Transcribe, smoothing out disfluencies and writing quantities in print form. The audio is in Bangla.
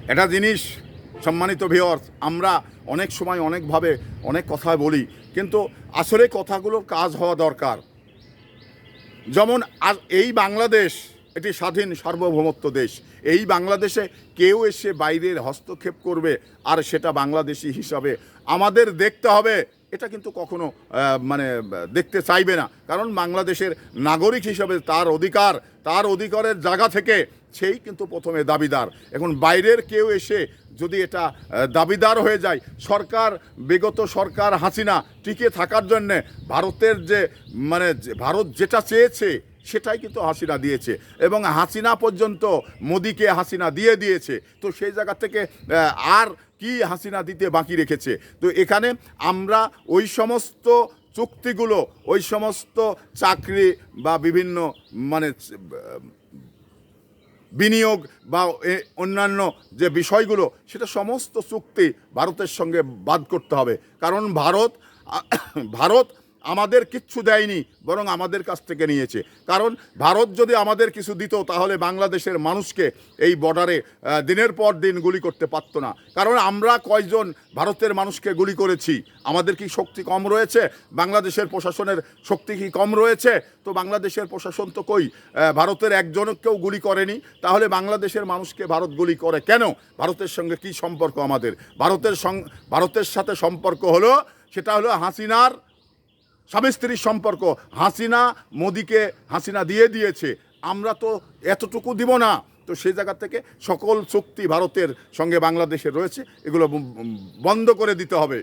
এটা জিনিস সম্মানিত ভিউয়ার্স, আমরা অনেক সময় অনেকভাবে অনেক কথা বলি, কিন্তু আসলে কথাগুলোর কাজ হওয়া দরকার। যেমন এই বাংলাদেশ এটি স্বাধীন সার্বভৌমত্ব দেশ। এই বাংলাদেশে কেউ এসে বাইরের হস্তক্ষেপ করবে আর সেটা বাংলাদেশি হিসাবে আমাদের দেখতে হবে, এটা কিন্তু কখনো দেখতে চাইবে না। কারণ বাংলাদেশের নাগরিক হিসাবে তার অধিকারের জায়গা থেকে সেই কিন্তু প্রথমে দাবিদার। এখন বাইরের কেউ এসে যদি এটা দাবিদার হয়ে যায়, বিগত সরকার হাসিনা টিকে থাকার জন্যে ভারতের ভারত যেটা চেয়েছে সেটাই কিন্তু হাসিনা দিয়েছে, এবং হাসিনা পর্যন্ত মোদিকে হাসিনা দিয়েছে। তো সেই জায়গা থেকে আর কি হাসিনা দিতে বাকি রেখেছে? তো এখানে আমরা ওই সমস্ত চুক্তিগুলো, ওই সমস্ত চাকরি বা বিভিন্ন বিনিয়োগ বা অন্যান্য যে বিষয়গুলো, সেটা সমস্ত চুক্তি ভারতের সঙ্গে বাদ করতে হবে। কারণ ভারত আমাদের কিচ্ছু দেয়নি, বরং আমাদের কাছ থেকে নিয়েছে। কারণ ভারত যদি আমাদের কিছু দিত, তাহলে বাংলাদেশের মানুষকে এই বর্ডারে দিনের পর দিন গুলি করতে পারতো না। কারণ আমরা কয়জন ভারতের মানুষকে গুলি করেছি? আমাদের কি শক্তি কম রয়েছে? বাংলাদেশের প্রশাসনের শক্তি কি কম রয়েছে? তো বাংলাদেশের প্রশাসন তো ভারতের একজনকেও গুলি করেনি। তাহলে বাংলাদেশের মানুষকে ভারত গুলি করে কেন? ভারতের সঙ্গে কি সম্পর্ক আমাদের? ভারতের সাথে সম্পর্ক হলো, সেটা হলো হাসিনার স্বামী স্ত্রীর সম্পর্ক। হাসিনা দিয়েছে, আমরা তো এতটুকু দিব না। তো সেই জায়গা থেকে সকল চুক্তি ভারতের সঙ্গে বাংলাদেশের রয়েছে, এগুলো বন্ধ করে দিতে হবে।